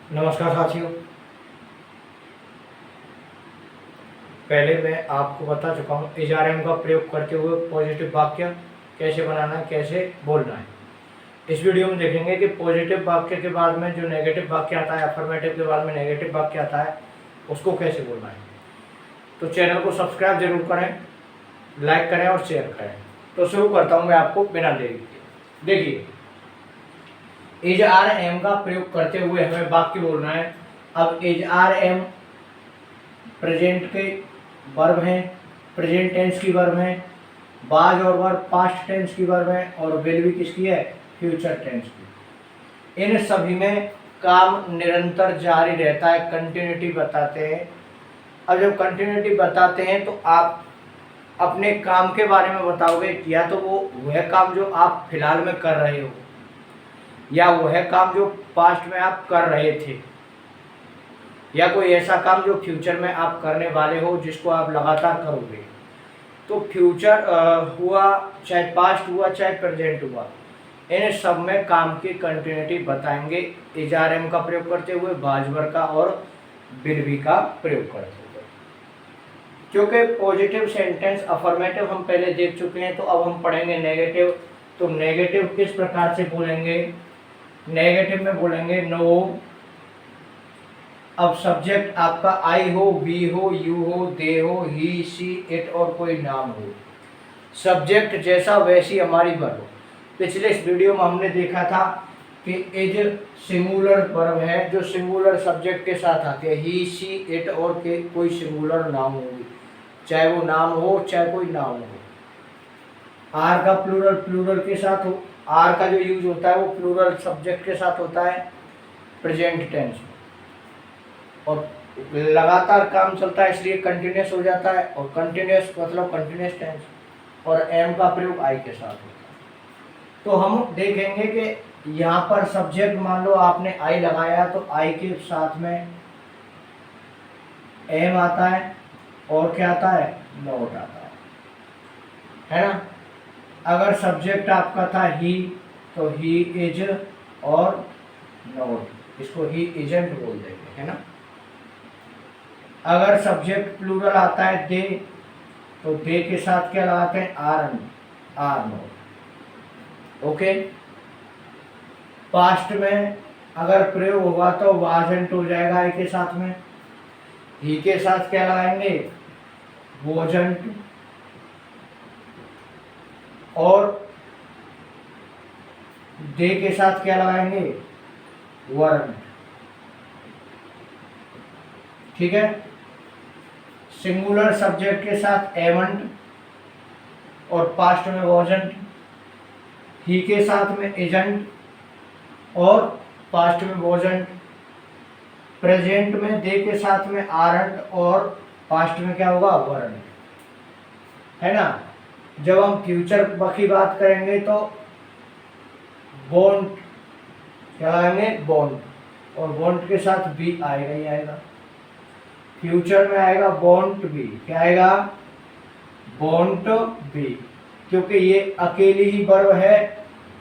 नमस्कार साथियों। पहले मैं आपको बता चुका हूँ एचआरएम का प्रयोग करते हुए पॉजिटिव वाक्य कैसे बनाना है, कैसे बोलना है। इस वीडियो में देखेंगे कि पॉजिटिव वाक्य के बाद में जो नेगेटिव वाक्य आता है, अफर्मेटिव के बाद में नेगेटिव वाक्य आता है, उसको कैसे बोलना है। तो चैनल को सब्सक्राइब जरूर करें, लाइक करें और शेयर करें। तो शुरू करता हूँ मैं आपको बिना देरी के। देखिए, एचआरएम का प्रयोग करते हुए हमें वाक्य बोलना है। अब एचआरएम प्रेजेंट के वर्ब हैं, प्रेजेंट टेंस की वर्ब हैं, बाज और वर्ब पास्ट टेंस की वर्ब है, और विल भी किसकी है, फ्यूचर टेंस की। इन सभी में काम निरंतर जारी रहता है, कंटिन्यूटी बताते हैं। अब जब कंटिन्यूटी बताते हैं तो आप अपने काम के बारे में बताओगे, या तो वह काम जो आप फिलहाल में कर रहे हो, या वह काम जो पास्ट में आप कर रहे थे, या कोई ऐसा काम जो फ्यूचर में आप करने वाले हो, जिसको आप लगातार करोगे। तो फ्यूचर हुआ, चाहे पास्ट हुआ, चाहे प्रेजेंट हुआ, इन सब में काम की कंटिन्यूटी बताएंगे एचआरएम का प्रयोग करते हुए, बाजवर का और विल बी का प्रयोग करते हुए। क्योंकि पॉजिटिव सेंटेंस अफर्मेटिव हम पहले देख चुके हैं, तो अब हम पढ़ेंगे नेगेटिव। तो नेगेटिव किस प्रकार से बोलेंगे? नेगेटिव में बोलेंगे नो। अब सब्जेक्ट आपका आई हो, वी हो, यू हो, दे हो, ही, सी, इट और कोई नाम हो। सब्जेक्ट जैसा वैसी हमारी वर्ब हो। पिछले इस वीडियो में हमने देखा था कि इज सिंगुलर वर्ब है, जो सिंगुलर सब्जेक्ट के साथ आते हैं। ही, सी, इट और के कोई सिंगुलर नाम होगी, चाहे वो नाम हो चाहे कोई नाम हो। आर का प्लूरल प्लूरल के साथ हो। आर का जो यूज होता है वो प्लूरल सब्जेक्ट के साथ होता है प्रेजेंट टेंस में, और लगातार काम चलता है इसलिए कंटिन्यूस हो जाता है, और कंटिन्यूस मतलब कंटिन्यूस टेंस, और एम का प्रयोग आई के साथ होता है। तो हम देखेंगे कि यहाँ पर सब्जेक्ट मान लो आपने आई लगाया, तो आई के साथ में एम आता है, और क्या आता है, नॉट आता है ना। अगर सब्जेक्ट आपका था ही, तो ही इज और नॉट, इसको ही इजंट बोल देंगे, है ना। अगर सब्जेक्ट प्लूरल आता है दे, तो दे के साथ क्या लगाते हैं, आर नॉट। ओके। पास्ट में अगर प्रयोग होगा तो वाजंट हो जाएगा आई के साथ में। ही के साथ क्या लगाएंगे, वोजंट, और दे के साथ क्या लगाएंगे, वरंट। ठीक है। सिंगुलर सब्जेक्ट के साथ एवंट, और पास्ट में वोजंट। ही के साथ में एजेंट, और पास्ट में वोजंट। प्रेजेंट में दे के साथ में आरंट, और पास्ट में क्या होगा, वरंट, है ना। जब हम फ्यूचर की बात करेंगे तो बॉन्ड क्या लगाएंगे, बॉन्ड, और बॉन्ड के साथ बी आएगा ही आएगा। फ्यूचर में आएगा बॉन्ट बी, क्या आएगा, बॉन्ट बी। क्योंकि ये अकेली ही वर्ब है,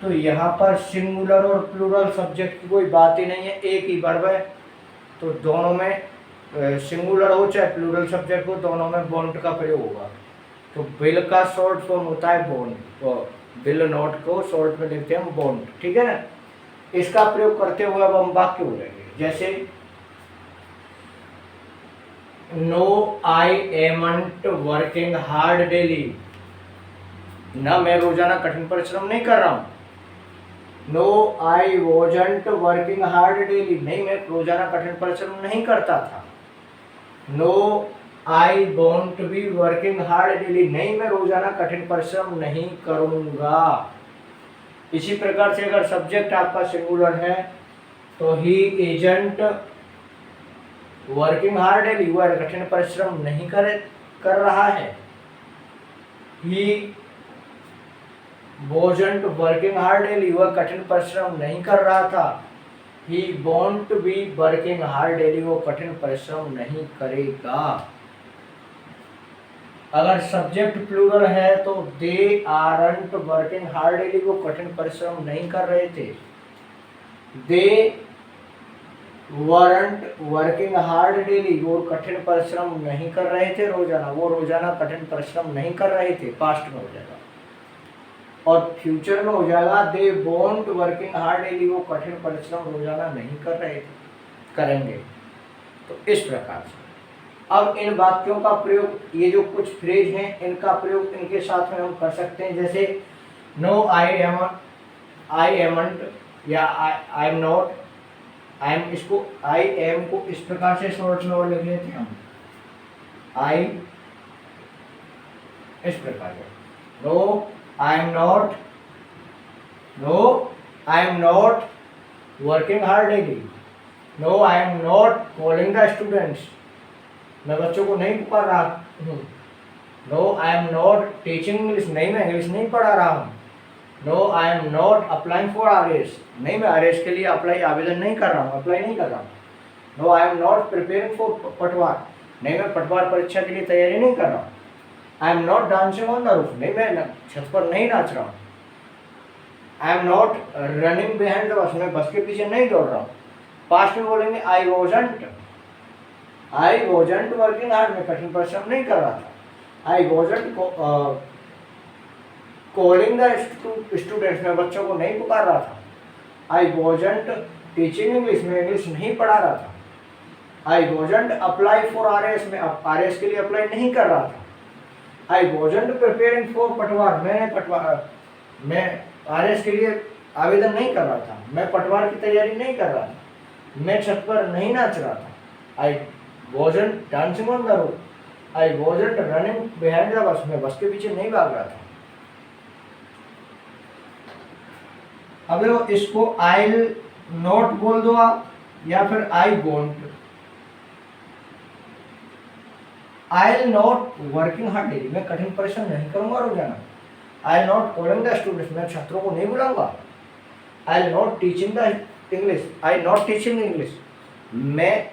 तो यहाँ पर सिंगुलर और प्लूरल सब्जेक्ट की कोई बात ही नहीं है, एक ही वर्ब है। तो दोनों में सिंगुलर हो चाहे प्लूरल सब्जेक्ट हो, दोनों में बॉन्ट का प्रयोग होगा। तो बिल का शॉर्ट फॉर्म होता है बॉन्ड, तो बिल नोट को शॉर्ट में लिखते हैं हम बॉन्ड, ठीक है ना। इसका प्रयोग करते हुए अब हम वाक्य बोलेंगे, जैसे no I am not working hard daily. ना मैं रोजाना कठिन परिश्रम नहीं कर रहा हूँ। No I wasn't working hard daily, नहीं मैं रोजाना कठिन परिश्रम नहीं करता था। No I won't be working hard daily, नहीं मैं रोजाना कठिन परिश्रम नहीं करूंगा। इसी प्रकार से अगर सब्जेक्ट आपका सिंगुलर है, तो he isn't working hard daily, वह कठिन परिश्रम नहीं कर रहा है। He wasn't working hard daily, वह कठिन परिश्रम नहीं कर रहा था। He won't be working hard daily, वो कठिन परिश्रम नहीं करेगा। अगर सब्जेक्ट प्लूरल है तो they aren't working hard daily, वो कठिन परिश्रम नहीं कर रहे थे। They weren't working hard daily, वो कठिन परिश्रम नहीं कर रहे थे रोजाना, वो रोजाना कठिन परिश्रम नहीं कर रहे थे, पास्ट में हो जाएगा। और फ्यूचर में हो जाएगा they won't working hard daily, वो कठिन परिश्रम रोजाना नहीं कर रहे थे, करेंगे। तो इस प्रकार से अब इन वाक्यों का प्रयोग, ये जो कुछ फ्रेज हैं इनका प्रयोग इनके साथ में हम कर सकते हैं। जैसे नो आई एमंट या आई एम नॉट, आई एम, इसको आई एम को इस प्रकार से शॉर्ट में और लिख लेते हैं हम, आई इस प्रकार से, no I am not, no I am not working hard daily, no I am not calling the students, मैं बच्चों को नहीं पुकार रहा हूँ। No I am not teaching English, नहीं मैं इंग्लिश नहीं पढ़ा रहा हूँ। No I am not applying for RS, नहीं मैं आरएस के लिए अप्लाई आवेदन नहीं कर रहा हूँ, अप्लाई नहीं कर रहा हूँ। No I am not preparing for Patwar, नहीं मैं पटवार परीक्षा के लिए तैयारी नहीं कर रहा हूँ। आई am not dancing on the roof, नहीं मैं छत पर नहीं नाच रहा हूँ। आई am not running behind the bus, मैं बस के पीछे नहीं दौड़ रहा हूँ। पास्ट में बोलेंगे आई वॉजंट वर्किंग हार्ड, मैं कठिन परिश्रम नहीं कर रहा था। आई वॉजंट कॉलिंग द स्टूडेंट्स, मैं बच्चों को नहीं पुकार रहा था। आई वॉजंट टीचिंग इंग्लिश, मैं इंग्लिश नहीं पढ़ा रहा था। आई वॉजंट अप्लाई फॉर आरएस, मैं आरएस के लिए अप्लाई नहीं कर रहा था। आई वॉजंट प्रिपेयरिंग फॉर पटवार, मैं आरएस के लिए आवेदन नहीं कर रहा था, मैं पटवार की तैयारी नहीं कर रहा था। मैं छत पर नहीं नाच रहा था। आई wasn't dancing on the road, I wasn't running behind the bus, मैं बस के पीछे नहीं भाग रहा था। अब देखो इसको आई नॉट बोल दो आप, या फिर I won't. I not working hard daily, मैं कठिन परिश्रम नहीं करूंगा रोजाना। I not calling the students, मैं छात्रों को नहीं बुलाऊंगा। I not teaching the English, I not teaching English, मैं,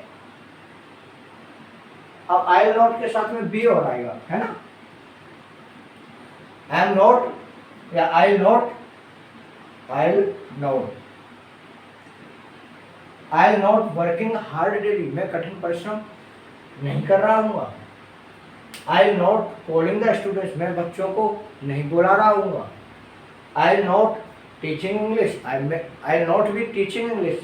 अब आई नॉट के साथ में बी और आएगा, है ना। आई एम नॉट या I not, I not working hard daily, मैं कठिन परिश्रम नहीं कर रहा हूँ। I not calling the students, मैं बच्चों को नहीं बुला रहा हूँ। I not teaching English, I not be teaching English,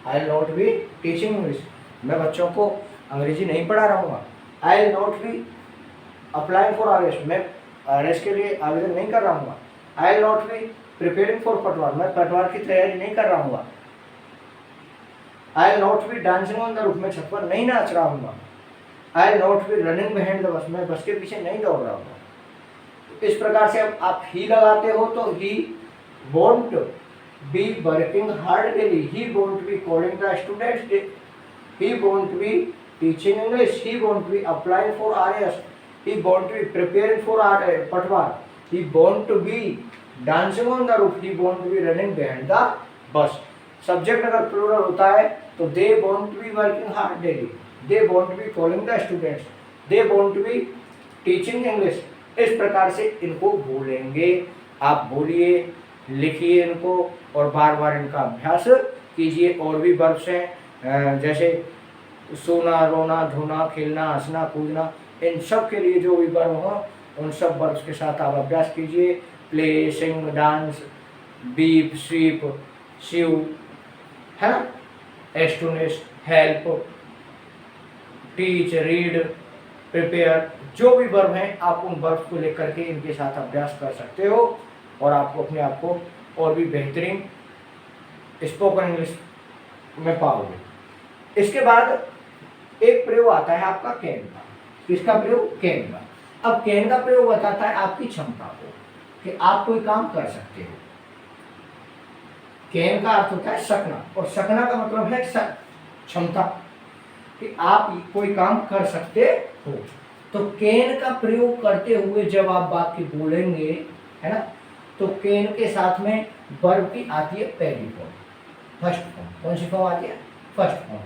I not be teaching English, मैं बच्चों को अंग्रेजी नहीं पढ़ा रहा हूँ। I not be applying for RS, मैं आरएस के लिए आवेदन नहीं कर रहा हूँ। I not B preparing for Patwar, मैं पटवार की तैयारी नहीं कर रहा हूँ। I not be dancing on the roof, मैं छत पर नहीं नाच रहा हूँ। I not be running behind the bus, मैं बस के पीछे नहीं दौड़ रहा हूँ। इस प्रकार से अब आप ही लगाते हो तो he won't be working hard daily, he won't be calling the students, he won't be teaching English, he won't be applying for RS, he won't be preparing for Patwar, he won't be dancing on the roof, he won't be running behind the bus. Subject अगर plural होता है तो they won't be working hard daily, they won't be calling the students, they won't be teaching English. इस प्रकार से इनको बोलेंगे। आप बोलिए, लिखिए इनको और बार बार इनका अभ्यास कीजिए। और भी वर्ब्स हैं जैसे सोना, रोना, धोना, खेलना, हंसना, कूदना, इन सब के लिए जो भी वर्ब हो उन सब वर्ब्स के साथ आप अभ्यास कीजिए। प्ले, सिंग, डांस, बीप, स्वीप, सीव, है ना, astonish, help, teach, read, prepare, जो भी वर्ब हैं आप उन वर्ब को लेकर के इनके साथ अभ्यास कर सकते हो और आपको अपने आप को और भी बेहतरीन स्पोकन इंग्लिश में पाओगे। इसके बाद एक प्रयोग आता है आपका कैन का। किसका प्रयोग? कैन का। अब कैन का प्रयोग बताता है आपकी क्षमता को कि आप कोई काम कर सकते हो। कैन का अर्थ होता है सकना और सकना का मतलब है क्षमता, कि आप कोई काम कर सकते हो। तो कैन का प्रयोग करते हुए जब आप वाक्य बोलेंगे, है ना, तो कैन के साथ में वर्ब की आती है पहली फॉर्म, फर्स्ट फॉर्म। कौन सी फॉर्म आती है? First form.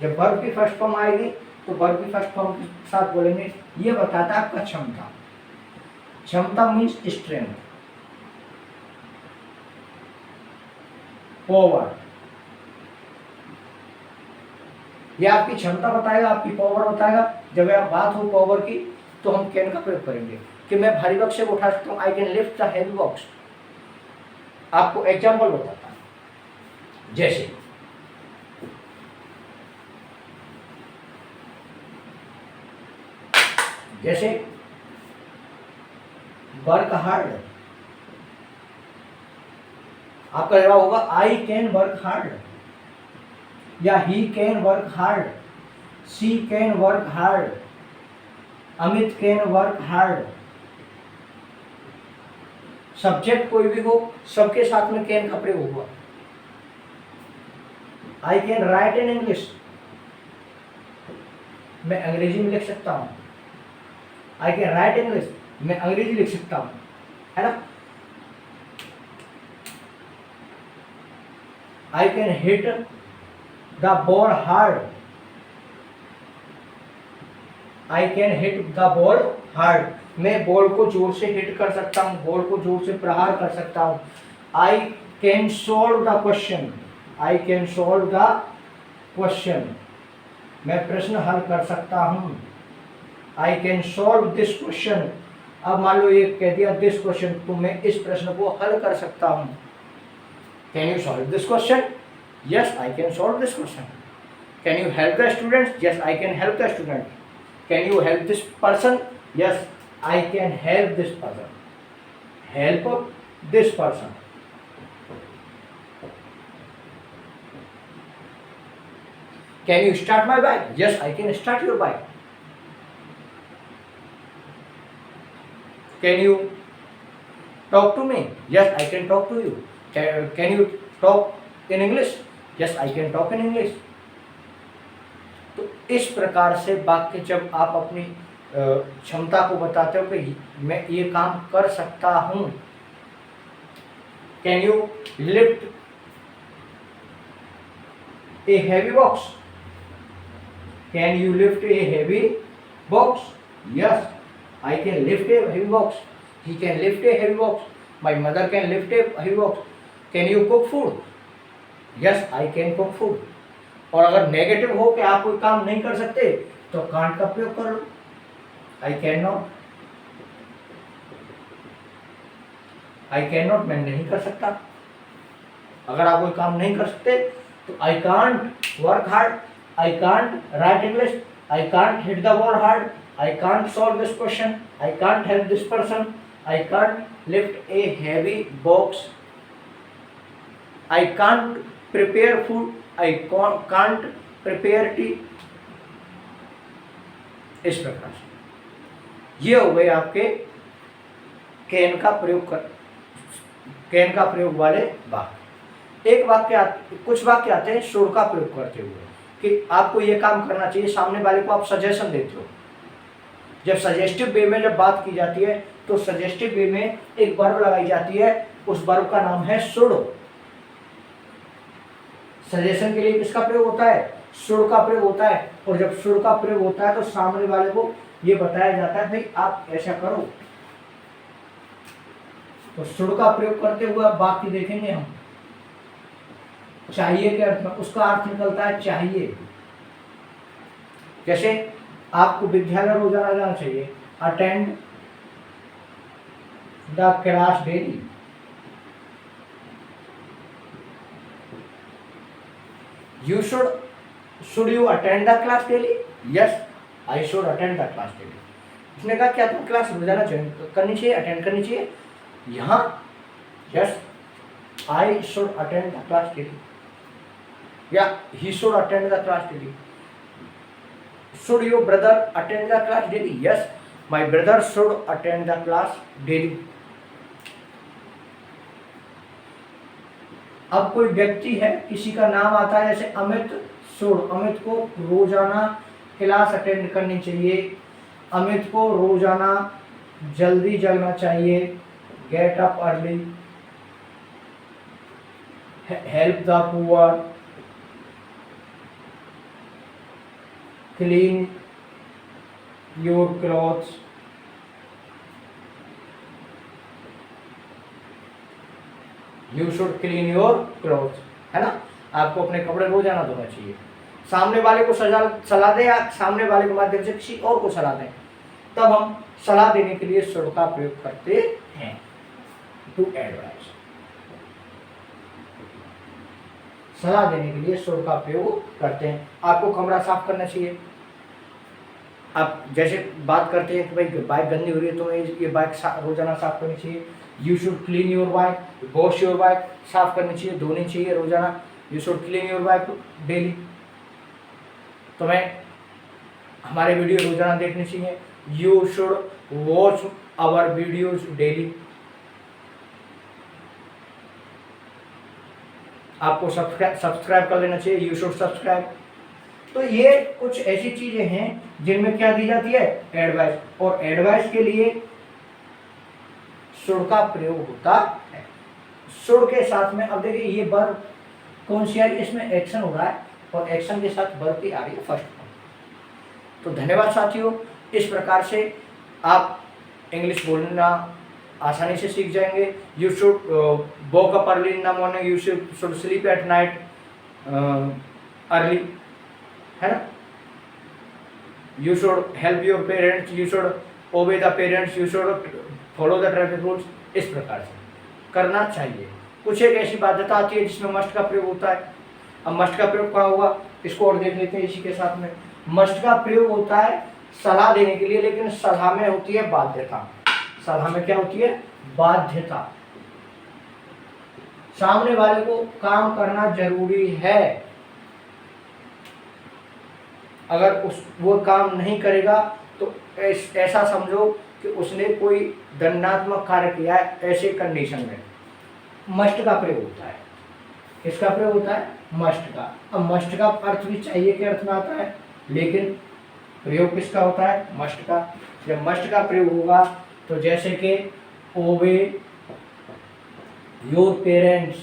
जब वर्ब की फर्स्ट फॉर्म आएगी तो वर्ब की फर्स्ट फॉर्म के साथ बोलेंगे। ये बताता है आपका क्षमता। क्षमता मीन्स स्ट्रेंथ, पावर, ये आपकी क्षमता बताएगा, आपकी पावर बताएगा। जब आप बात हो पावर की तो हम कैन का प्रयोग करेंगे कि मैं भारी बॉक्स से उठा सकता हूँ, I can lift the heavy box. आपको एग्जाम्पल बताता हूँ, जैसे वर्क हार्ड, आपका जवाब होगा आई कैन वर्क हार्ड, या he can work hard, she can work hard, Amit can work hard. Subject कोई भी हो, सबके साथ में कैन का प्रयोग हुआ। I can write in English, मैं अंग्रेजी में लिख सकता हूं। आई कैन राइट इंग्लिश, मैं अंग्रेजी लिख सकता हूं, है ना। I can hit the ball hard, I can hit the ball hard, मैं बॉल को जोर से हिट कर सकता हूँ, बॉल को जोर से प्रहार कर सकता हूँ। I can solve the question, I can solve the question, मैं प्रश्न हल कर सकता हूँ। I can solve this question, अब मान लो ये कह दिया दिस क्वेश्चन, तो मैं इस प्रश्न को हल कर सकता हूँ। Can you solve this question? Yes, I can solve this question. Can you help the students? Yes, I can help the student. Can you help this person? Yes, I can help this person. Help this person. Can you start my bike? Yes, I can start your bike. Can you talk to me? Yes, I can talk to you. Can you talk in English? Yes, I can talk in English. तो इस प्रकार से वाक्य जब आप अपनी क्षमता को बताते हो कि मैं ये काम कर सकता हूं। Can you lift a heavy box? Can you lift a heavy box? Yes, I can lift a heavy box, he can lift a heavy box, my mother can lift a heavy box. Can you cook food? Yes, I can cook food. और अगर negative हो कि आप कोई काम नहीं कर सकते तो कांट का प्रयोग कर लो, I can not, I can not मैं नहीं कर सकता। अगर आप कोई काम नहीं कर सकते तो I can't work hard, I can't right English, I can't hit the ball hard, I can't solve this question, I can't help this person, I can't lift a heavy box, I can't prepare food, I can't prepare T. इस प्रकार से ये हो गए आपके can का प्रयोग वाले वाक्य। एक वाक्य कुछ वाक्य आते हैं शुड का प्रयोग करते हुए कि आपको ये काम करना चाहिए, सामने वाले को आप सजेशन देते हो। जब सजेस्टिव वे में जब बात की जाती है तो सजेस्टिव वे में एक वर्ब लगाई जाती है, उस वर्ब का नाम है शुड। सजेशन के लिए किसका प्रयोग होता है? शुड का प्रयोग होता है। और जब शुड का प्रयोग होता है तो सामने वाले को ये बताया जाता है भाई आप ऐसा करो। तो शुड का प्रयोग करते हुए अब वाक्य देखेंगे हम। चाहिए के अर्थ में उसका अर्थ निकलता है चाहिए। जैसे आपको विद्यालय रोजाना जाना चाहिए, attend the class daily. You should you attend the class daily? Yes, I should attend the class daily. उसने कहा क्या तुम क्लास रोजाना ज्वाइन करनी चाहिए, अटेंड करनी चाहिए। यहाँ yes, I should attend the class daily, या he should attend the class daily. Should your brother attend the class daily? Yes, my brother should attend the class daily. अब कोई व्यक्ति है, किसी का नाम आता है जैसे अमित शुड, अमित को रोजाना क्लास अटेंड करनी चाहिए, अमित को रोजाना जल्दी जगना चाहिए, get up early, help the poor, clean your clothes, you should clean your clothes, है ना। आपको अपने कपड़े रोजाना धोना चाहिए। सामने वाले को सलाह दें या सामने वाले के माध्यम से किसी और को सलाह दें, तब हम सलाह देने के लिए शुड का प्रयोग करते हैं, टू एडवाइस। सलाह देने के लिए शुड का प्रयोग करते हैं। आपको कमरा साफ करना चाहिए। आप जैसे बात करते हैं कि भाई बाइक गंदी हो रही है तो ये बाइक रोजाना साफ करनी चाहिए। You should clean your bike, wash your bike, साफ करनी चाहिए, धोनी चाहिए रोजाना। You should clean your bike daily. तुम्हें हमारे वीडियो रोजाना देखने चाहिए। You should watch our videos daily. आपको सब्सक्राइब कर लेना चाहिए। You should subscribe. तो ये कुछ ऐसी चीजें हैं जिनमें क्या दी जाती है, एडवाइस। और एडवाइस के लिए शुड का प्रयोग होता है। शुड के साथ में अब देखिए ये वर्ब कौन सी आ रही है, इसमें एक्शन हो रहा है और एक्शन के साथ वर्ब की आ रही है फर्स्ट फॉर्म। तो धन्यवाद साथियों, इस प्रकार से आप इंग्लिश बोलना आसानी से सीख जाएंगे। You should woke up early in the morning, you should sleep at night early, है ना। You should help your parents, you should obey the parents, you should follow the traffic rules. इस प्रकार से करना चाहिए। कुछ एक ऐसी बाध्यता आती है जिसमें मस्ट का प्रयोग होता है। अब मस्ट का प्रयोग कहाँ होगा, इसको और देख लेते हैं इसी के साथ में। मस्ट का प्रयोग होता है सलाह देने के लिए, लेकिन सलाह में होती है बाध्यता। सलाह में क्या होती है, बाध्यता। सामने वाले को काम करना जरूरी है। अगर वो काम नहीं करेगा तो ऐसा समझो कि उसने कोई दंडात्मक कार्य किया है, ऐसे कंडीशन में मस्ट का प्रयोग होता है। किसका प्रयोग होता है, मस्ट का। अब मस्ट का अर्थ भी चाहिए के अर्थ में आता है, लेकिन प्रयोग किसका होता है, मस्ट का। जब मस्ट का प्रयोग होगा तो जैसे कि ओबे योर पेरेंट्स,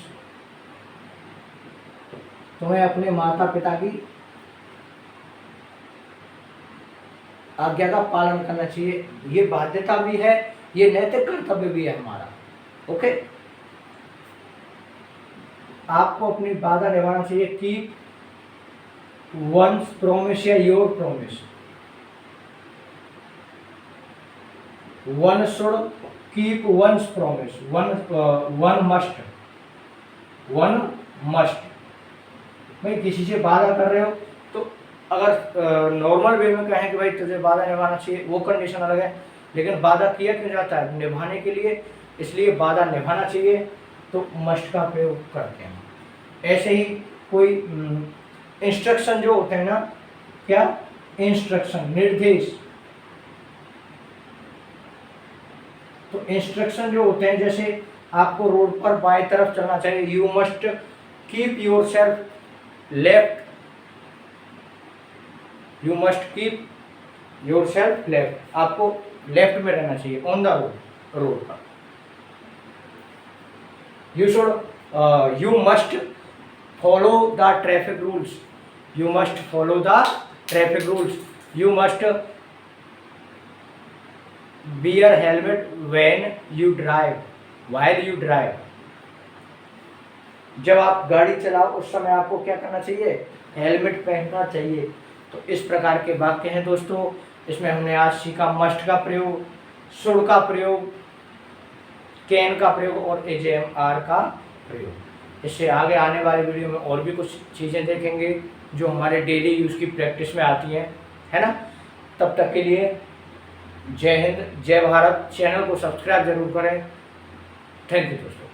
तुम्हें अपने माता पिता की आज्ञा का पालन करना चाहिए। ये बाध्यता भी है, ये नैतिक कर्तव्य भी है हमारा। ओके, आपको अपनी वादा निभाना चाहिए। कीप वंस प्रॉमिस या your promise. One should keep once promise. One must. भाई किसी से वादा कर रहे हो तो अगर नॉर्मल वे में कहें कि भाई तुझे वादा निभाना चाहिए, वो कंडीशन अलग है। लेकिन वादा किया क्यों जाता है, निभाने के लिए, इसलिए वादा निभाना चाहिए तो मस्ट का प्रयोग करते हैं। ऐसे ही कोई इंस्ट्रक्शन जो होते हैं ना, क्या इंस्ट्रक्शन, निर्देश। तो इंस्ट्रक्शन जो होते हैं, जैसे आपको रोड पर बाएं तरफ चलना चाहिए। You must keep yourself left. You must keep yourself left. आपको लेफ्ट में रहना चाहिए, ऑन द रोड पर। You must follow the traffic rules. You must follow the traffic rules. You must bear helmet when you drive, while you drive. जब आप गाड़ी चलाओ उस समय आपको क्या करना चाहिए, हेलमेट पहनना चाहिए। तो इस प्रकार के वाक्य हैं दोस्तों। इसमें हमने आज सीखा मस्ट का प्रयोग, शुड का प्रयोग, कैन का प्रयोग और एजेएमआर का प्रयोग। इससे आगे आने वाले वीडियो में और भी कुछ चीज़ें देखेंगे जो हमारे डेली यूज़ की प्रैक्टिस में आती हैं, है ना। तब तक के लिए जय हिंद, जय भारत। चैनल को सब्सक्राइब जरूर करें। थैंक यू दोस्तों।